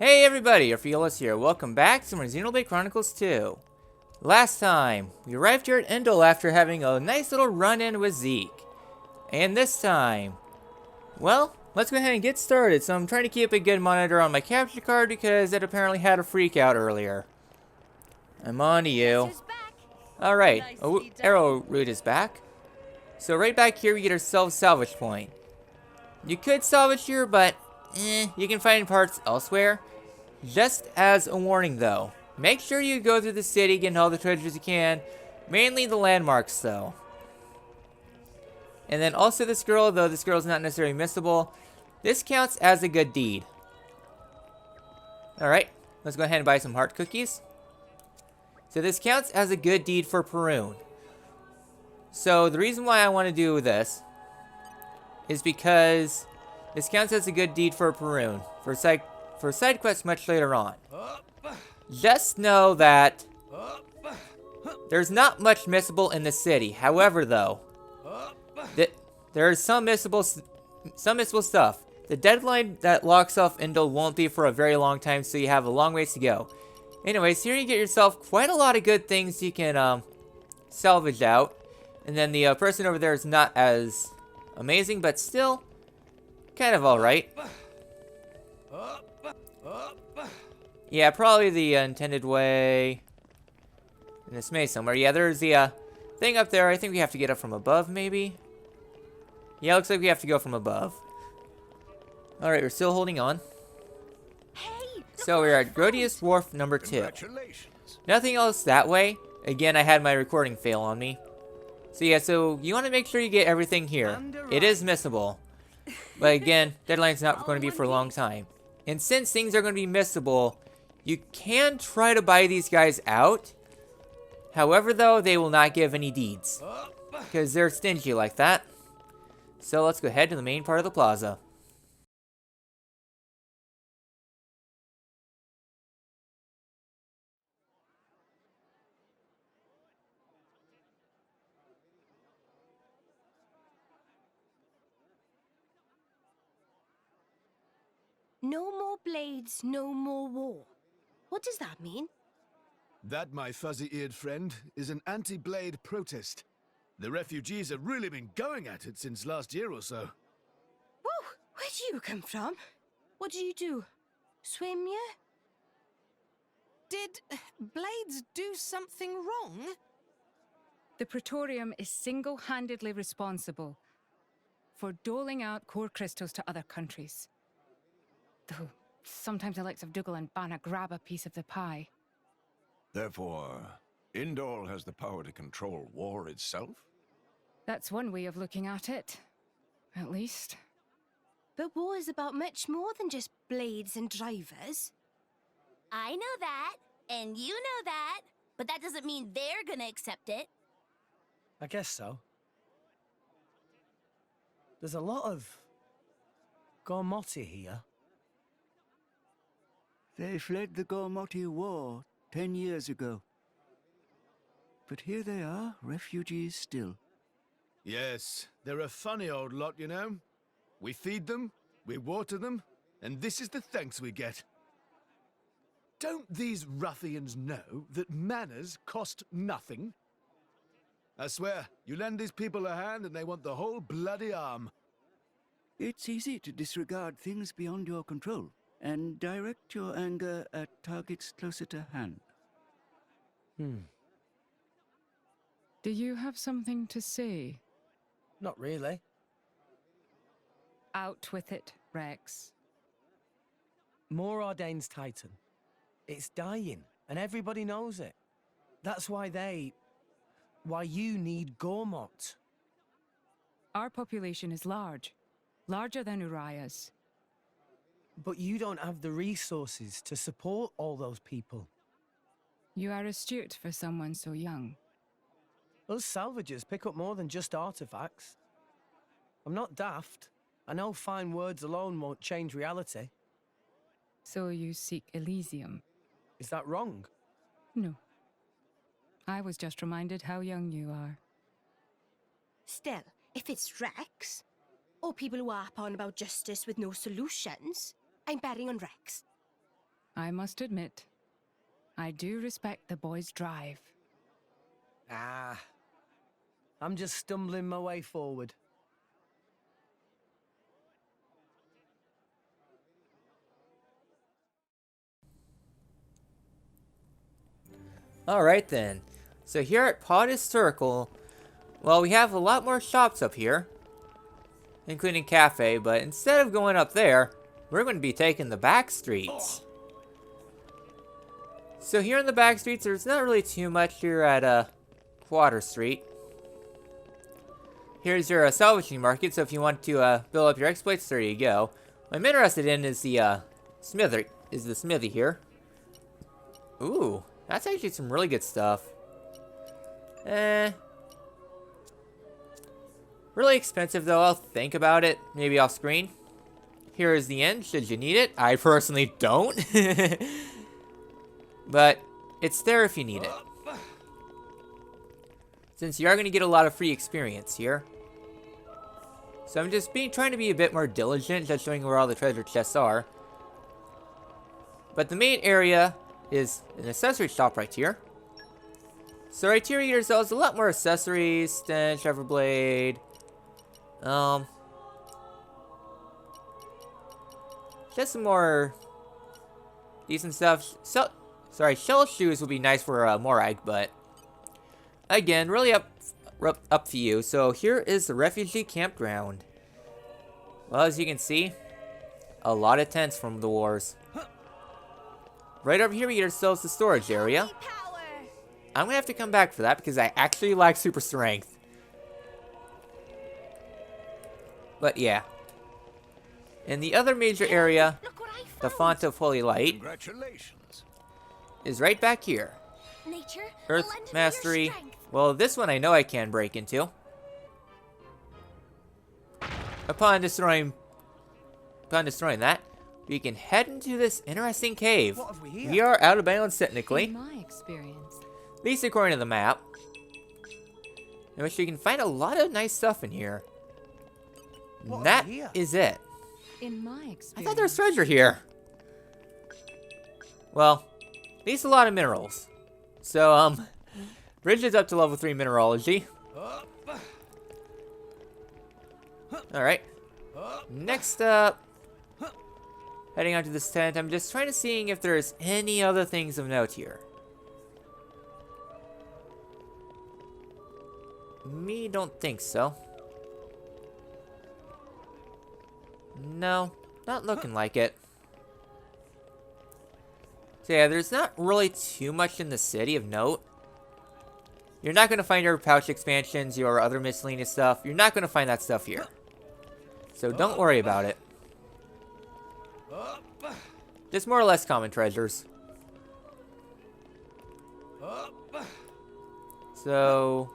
Hey everybody, Orpheolus here. Welcome back to more Xenoblade Chronicles 2. Last time, we arrived here at Indol after having a nice little run-in with Zeke. And this time, well, let's go ahead and get started. So I'm trying to keep a good monitor on my capture card because it apparently had a freak out earlier. I'm on to you. Alright, arrow route is back. So right back here we get ourselves salvage point. You could salvage here, but you can find parts elsewhere. Just as a warning though, make sure you go through the city getting all the treasures you can, mainly the landmarks though. And then also this girl, though this girl is not necessarily missable, this counts as a good deed. Alright, let's go ahead and buy some heart cookies. So this counts as a good deed for Perun. So the reason why I want to do this is because this counts as a good deed for Perun, for side quests much later on. Just know that there's not much missable in the city. However, though, there is some missable stuff. The deadline that locks off Indol won't be for a very long time, so you have a long ways to go. Anyways, here you get yourself quite a lot of good things you can salvage out. And then the person over there is not as amazing, but still kind of alright. Yeah, probably the intended way in this maze somewhere. Yeah, there's the thing up there. I think we have to get up from above, maybe? Yeah, looks like we have to go from above. Alright, we're still holding on. So we're at Grodius Wharf number 2. Nothing else that way. Again, I had my recording fail on me. So yeah, so you want to make sure you get everything here. It is missable. But again, deadline's not going to be for a long time. And since things are going to be missable, you can try to buy these guys out. However, though, they will not give any deeds, because they're stingy like that. So let's go ahead to the main part of the plaza. No more blades, no more war. What does that mean? That, my fuzzy-eared friend, is an anti-blade protest. The refugees have really been going at it since last year or so. Whoa, where do you come from? What do you do? Swim, yeah? Did Blades do something wrong? The Praetorium is single-handedly responsible for doling out core crystals to other countries. Though sometimes the likes of Dougal and Banna grab a piece of the pie. Therefore, Indol has the power to control war itself? That's one way of looking at it, at least. But war is about much more than just blades and drivers. I know that, and you know that, but that doesn't mean they're gonna accept it. I guess so. There's a lot of Gormoti here. They fled the Gormoti War 10 years ago. But here they are, refugees still. Yes, they're a funny old lot, you know. We feed them, we water them, and this is the thanks we get. Don't these ruffians know that manners cost nothing? I swear, you lend these people a hand and they want the whole bloody arm. It's easy to disregard things beyond your control and direct your anger at targets closer to hand. Do you have something to say? Not really. Out with it, Rex. Morag's Titan. It's dying, and everybody knows it. That's why you need Gormot. Our population is large. Larger than Uriah's. But you don't have the resources to support all those people. You are astute for someone so young. Us salvagers pick up more than just artifacts. I'm not daft. I know fine words alone won't change reality. So you seek Elysium? Is that wrong? No. I was just reminded how young you are. Still, if it's Rex, or people who harp on about justice with no solutions, I'm betting on Rex. I must admit, I do respect the boy's drive. Ah. I'm just stumbling my way forward. Alright then. So here at Praetorian Circle, well, we have a lot more shops up here, including cafe, but instead of going up there, we're going to be taking the back streets. So here in the back streets, there's not really too much here at Quarter Street. Here's your salvaging market, so if you want to build up your exploits, there you go. What I'm interested in is the smithy here. Ooh, that's actually some really good stuff. Really expensive though, I'll think about it, maybe off screen. Here is the end, should you need it. I personally don't. But it's there if you need it. Since you are going to get a lot of free experience here. So I'm just trying to be a bit more diligent, just showing where all the treasure chests are. But the main area is an accessory shop right here. So right here, there's a lot more accessories, stench, everblade. Just some more decent stuff. Shell shoes would be nice for Morag, but again, really up to you. So here is the refugee campground. Well, as you can see, a lot of tents from the wars. Right over here, we get ourselves the storage area. I'm gonna have to come back for that because I actually like super strength. But yeah. In the other major area, the Font of Holy Light, Congratulations. is right back here. Nature, Earth lend me your Mastery. strength. Well, this one I know I can break into. Upon destroying that, we can head into this interesting cave. What have we here? We are out of bounds technically, In my experience, at least according to the map. In which you can find a lot of nice stuff in here. What have That we here? is it. in my I experience, thought there was treasure here. Well, at least a lot of minerals. So, Bridge is up to level 3 mineralogy. Alright. Next up, heading onto this tent, I'm just trying to see if there's any other things of note here. Me don't think so. No, not looking like it. So yeah, there's not really too much in the city of note. You're not going to find your pouch expansions, your other miscellaneous stuff. You're not going to find that stuff here. So don't worry about it. Just more or less common treasures. So,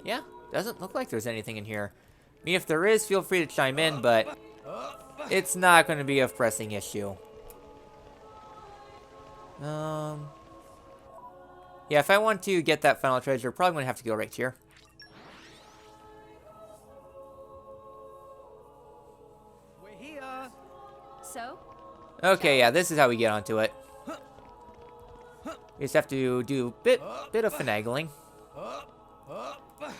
yeah, doesn't look like there's anything in here. I mean, if there is, feel free to chime in, but it's not going to be a pressing issue. Yeah, if I want to get that final treasure, probably going to have to go right here. We're here. So, Okay, yeah, this is how we get onto it. We just have to do a bit of finagling.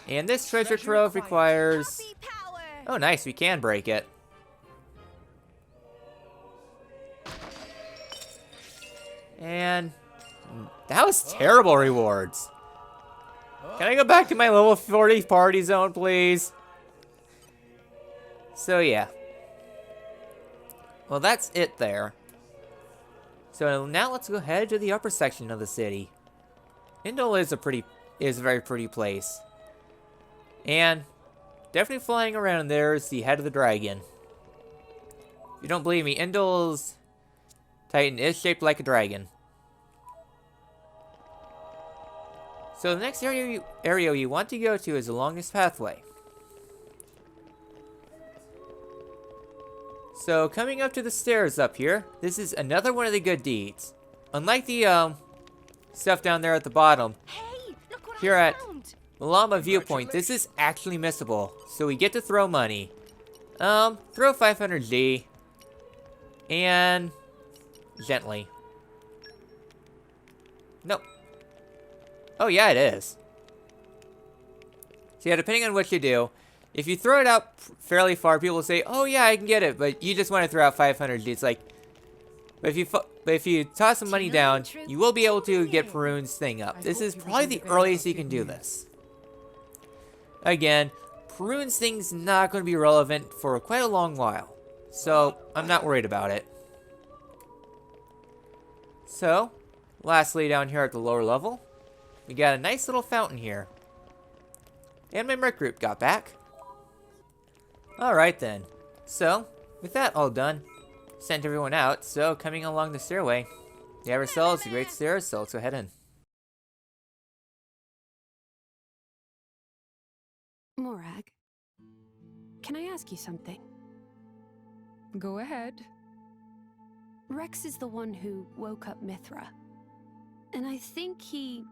And this treasure trove requires... copy power. Oh, nice, we can break it. And that was terrible rewards. Can I go back to my level 40 party zone, please? So, yeah. Well, that's it there. So now let's go ahead to the upper section of the city. Indol is a very pretty place. And definitely flying around there is the head of the dragon. If you don't believe me, Indol's Titan is shaped like a dragon. So the next area you want to go to is along this pathway. So coming up to the stairs up here, this is another one of the good deeds. Unlike the stuff down there at the bottom, Hey, look what here I at found. Lama Viewpoint, this is actually missable. So we get to throw money. Throw 500G. And gently. Nope. Oh, yeah, it is. So yeah, depending on what you do, if you throw it out fairly far, people will say, "Oh yeah, I can get it," but you just want to throw out 500. It's like, but if you toss some money down, you will be able to get Perun's thing up. This is probably the earliest you can do this. Again, Perun's thing's not going to be relevant for quite a long while, so I'm not worried about it. So, lastly, down here at the lower level, we got a nice little fountain here. And my merc group got back. Alright then. So, with that all done, sent everyone out, so coming along the stairway, we have ourselves a great stairs, so let's go ahead in. Morag, can I ask you something? Go ahead. Rex is the one who woke up Mithra, and I think he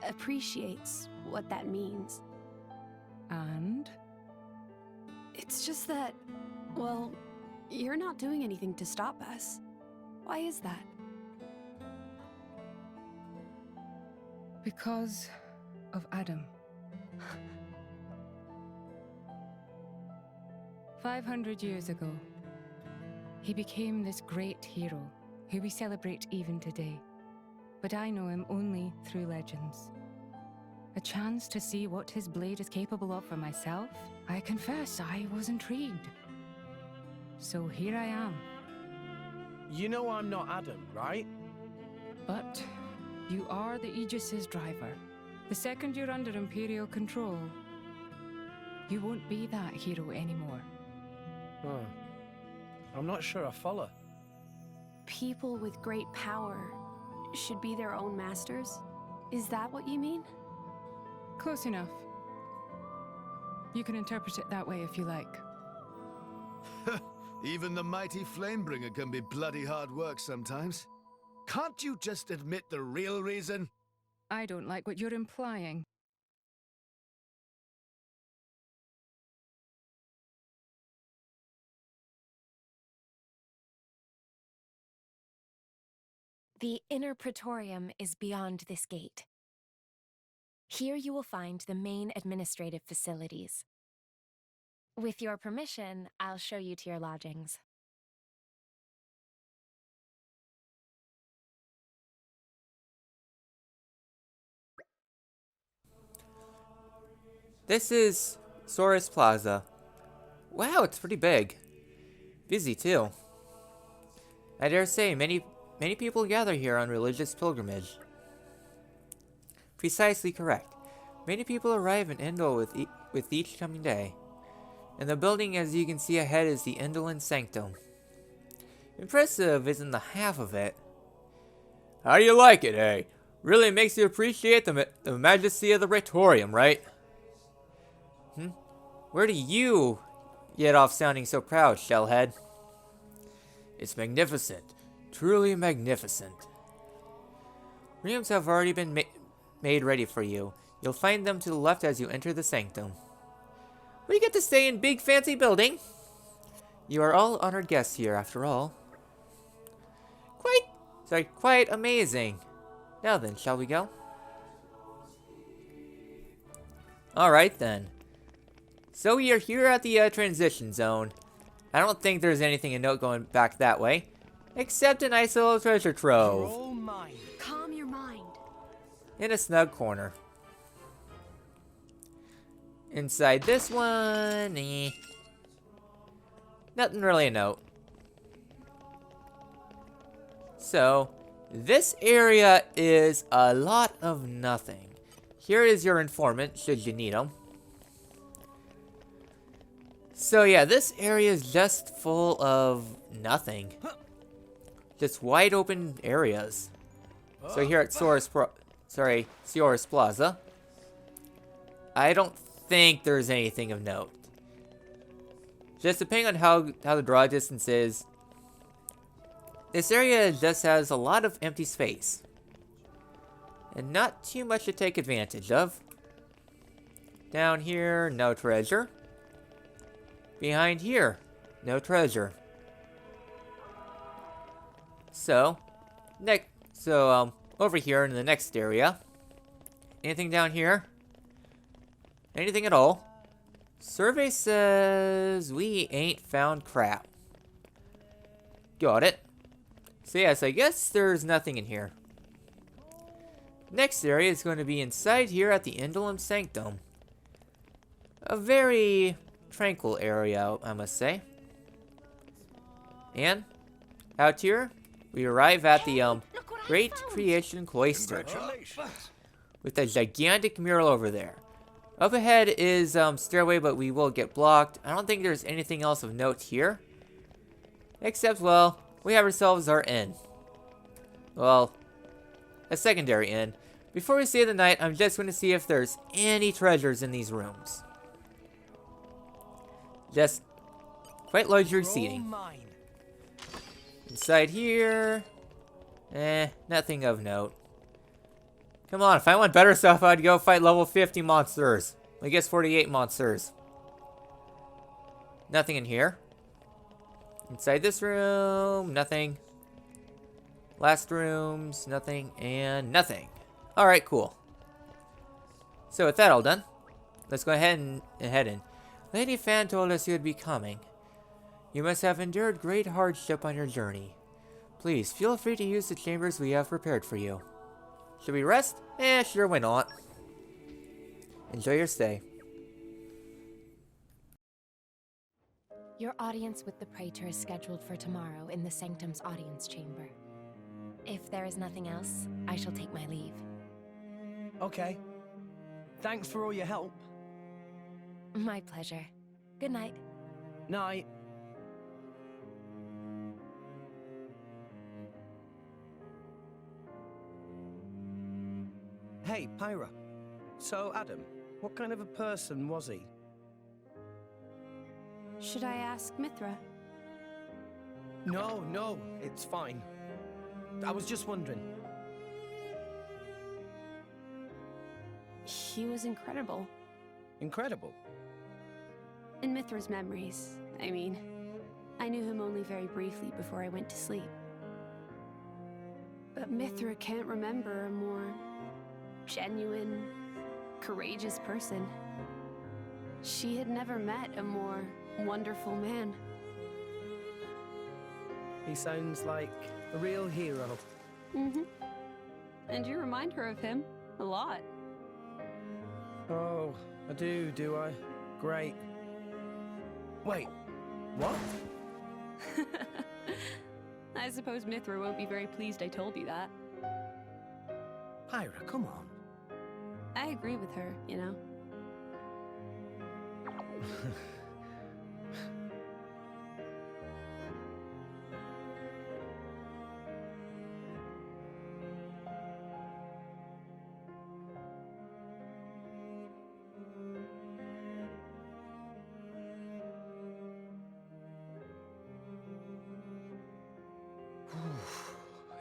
appreciates what that means. And? It's just that, well, you're not doing anything to stop us. Why is that? Because of Adam. 500 years ago, he became this great hero who we celebrate even today. But I know him only through legends. A chance to see what his blade is capable of for myself, I confess I was intrigued. So here I am. You know I'm not Adam, right? But you are the Aegis's driver. The second you're under Imperial control, you won't be that hero anymore. Huh. I'm not sure I follow. People with great power should be their own masters? Is that what you mean? Close enough. You can interpret it that way if you like. Even the mighty Flamebringer can be bloody hard work sometimes. Can't you just admit the real reason? I don't like what you're implying. The inner Praetorium is beyond this gate. Here you will find the main administrative facilities. With your permission, I'll show you to your lodgings. This is Soros Plaza. Wow, it's pretty big. Busy too. I dare say many people gather here on religious pilgrimage. Precisely correct. Many people arrive in Indol with each coming day. And the building, as you can see ahead, is the Indolin Sanctum. Impressive isn't the half of it. How do you like it, eh? Really makes you appreciate the majesty of the Praetorium, right? Where do you get off sounding so proud, Shellhead? It's magnificent. Truly magnificent. Rooms have already been made ready for you. You'll find them to the left as you enter the sanctum. We get to stay in big fancy building. You are all honored guests here, after all. Quite amazing. Now then, shall we go? Alright then. So we are here at the transition zone. I don't think there's anything to note going back that way. Except a nice little treasure trove. You're all mine. Calm your mind. In a snug corner. Inside this one, nothing really a note. So, this area is a lot of nothing. Here is your informant, should you need him. So yeah, this area is just full of nothing. Just wide open areas. So here at Soros Plaza, I don't think there's anything of note. Just depending on how the draw distance is, this area just has a lot of empty space. And not too much to take advantage of. Down here, no treasure. Behind here, no treasure. So, over here in the next area. Anything down here? Anything at all? Survey says we ain't found crap. Got it. So yes, I guess there's nothing in here. Next area is going to be inside here at the Indol Sanctum. A very tranquil area, I must say. And out here, we arrive at the Great Creation Cloister. Congratulations. With a gigantic mural over there. Up ahead is stairway, but we will get blocked. I don't think there's anything else of note here. Except, well, we have ourselves our inn. Well, a secondary inn. Before we stay the night, I'm just going to see if there's any treasures in these rooms. Just quite luxury seating. Inside here, nothing of note. Come on, if I want better stuff, I'd go fight level 50 monsters. I guess 48 monsters. Nothing in here. Inside this room, nothing. Last rooms, nothing, and nothing. Alright, cool. So with that all done, let's go ahead and head in. Lady Fan told us you would be coming. You must have endured great hardship on your journey. Please, feel free to use the chambers we have prepared for you. Should we rest? Sure, why not? Enjoy your stay. Your audience with the Praetor is scheduled for tomorrow in the Sanctum's audience chamber. If there is nothing else, I shall take my leave. Okay. Thanks for all your help. My pleasure. Good night. Night. Hey, Pyra. So, Adam, what kind of a person was he? Should I ask Mithra? No, it's fine. I was just wondering. He was incredible. Incredible? In Mithra's memories, I mean. I knew him only very briefly before I went to sleep. But Mithra can't remember a more genuine, courageous person. She had never met a more wonderful man. He sounds like a real hero. Mm-hmm. And you remind her of him a lot. Oh, I do I? Great. Wait, what? I suppose Mithra won't be very pleased I told you that. Pyra, come on. I agree with her, you know.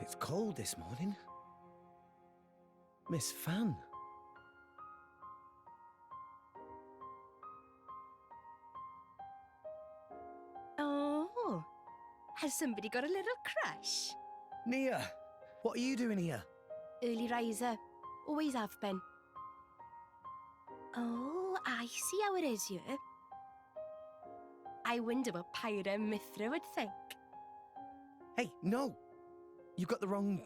It's cold this morning. Miss Fan. Oh, has somebody got a little crush? Nia, what are you doing here? Early riser, always have been. Oh, I see how it is here. I wonder what Pyra and Mithra would think. Hey, no. You got the wrong...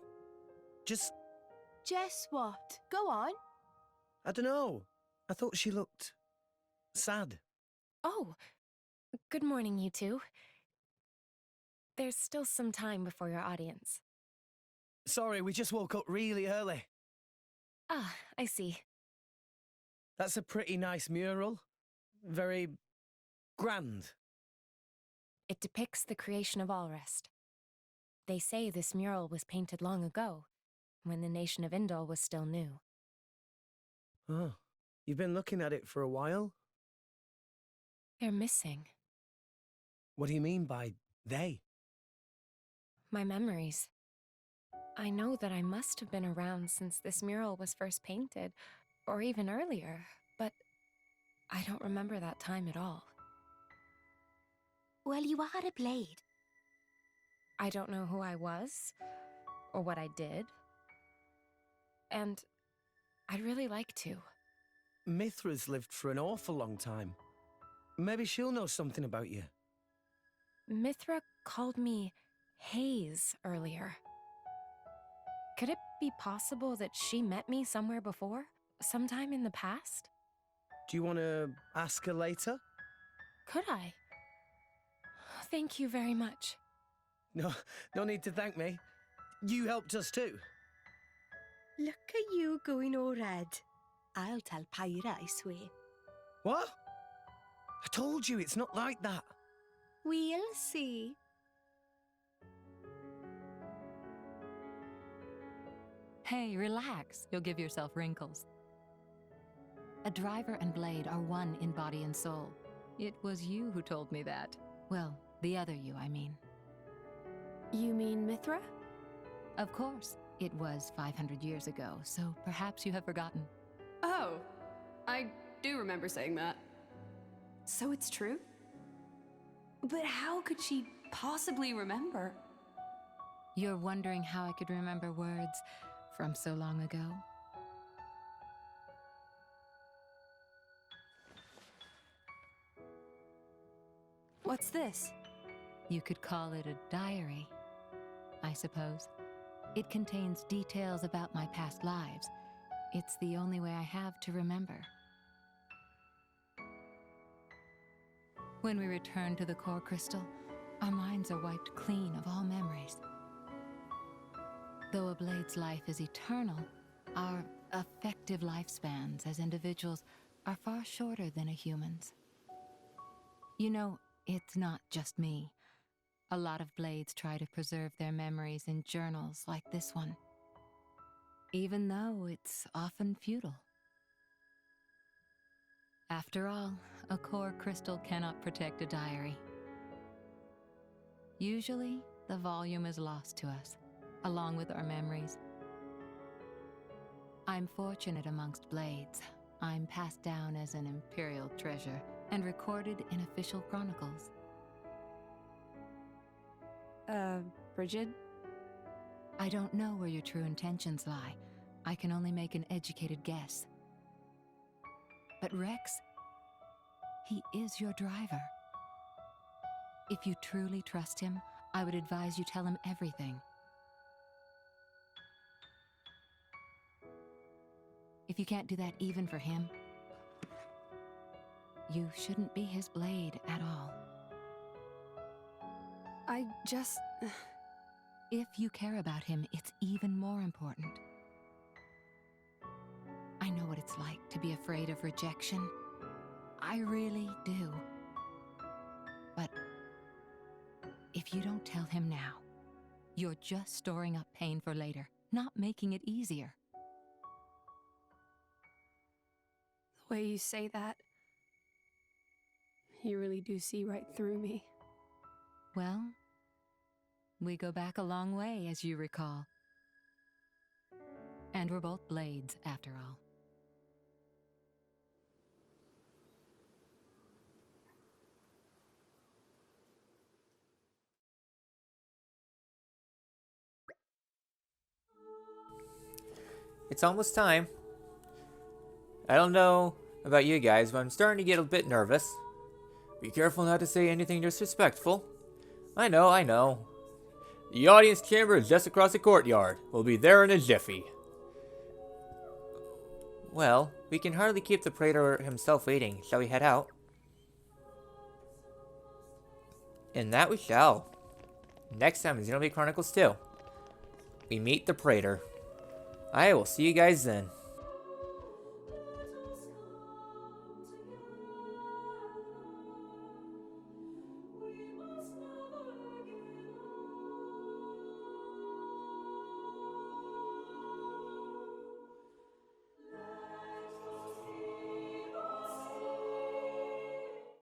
Just what? Go on. I don't know. I thought she looked... sad. Oh, good morning, you two. There's still some time before your audience. Sorry, we just woke up really early. Ah, I see. That's a pretty nice mural. Very... grand. It depicts the creation of Allrest. They say this mural was painted long ago, when the nation of Indol was still new. Oh, you've been looking at it for a while? They're missing. What do you mean by they? My memories. I know that I must have been around since this mural was first painted, or even earlier, but I don't remember that time at all. Well, you are a blade. I don't know who I was, or what I did. and I'd really like to. Mithra's lived for an awful long time. Maybe she'll know something about you. Mithra called me Haze earlier. Could it be possible that she met me somewhere before? Sometime in the past? Do you want to ask her later? Could I? Thank you very much. No need to thank me. You helped us too. Look at you going all red. I'll tell Pyra, I swear. What? I told you it's not like that. We'll see. Hey, relax. You'll give yourself wrinkles. A driver and blade are one in body and soul. It was you who told me that. Well, the other you, I mean. You mean Mithra? Of course. It was 500 years ago, so perhaps you have forgotten. Oh, I do remember saying that. So it's true? But how could she possibly remember? You're wondering how I could remember words from so long ago? What's this? You could call it a diary, I suppose. It contains details about my past lives. It's the only way I have to remember. When we return to the core crystal, our minds are wiped clean of all memories. Though a blade's life is eternal, our effective lifespans as individuals are far shorter than a human's. You know, it's not just me. A lot of blades try to preserve their memories in journals like this one, even though it's often futile. After all, a core crystal cannot protect a diary. Usually, the volume is lost to us, along with our memories. I'm fortunate amongst blades. I'm passed down as an imperial treasure and recorded in official chronicles. Bridget? I don't know where your true intentions lie. I can only make an educated guess. But Rex, he is your driver. If you truly trust him, I would advise you tell him everything. If you can't do that even for him, you shouldn't be his blade at all. I just... If you care about him, it's even more important. I know what it's like to be afraid of rejection. I really do. But if you don't tell him now, you're just storing up pain for later, not making it easier. The way you say that, you really do see right through me. Well, we go back a long way, as you recall. And we're both blades, after all. It's almost time. I don't know about you guys, but I'm starting to get a bit nervous. Be careful not to say anything disrespectful. I know. The audience chamber is just across the courtyard. We'll be there in a jiffy. Well, we can hardly keep the Praetor himself waiting. Shall we head out? And that we shall. Next time in Xenoblade Chronicles 2, we meet the Praetor. I will see you guys then.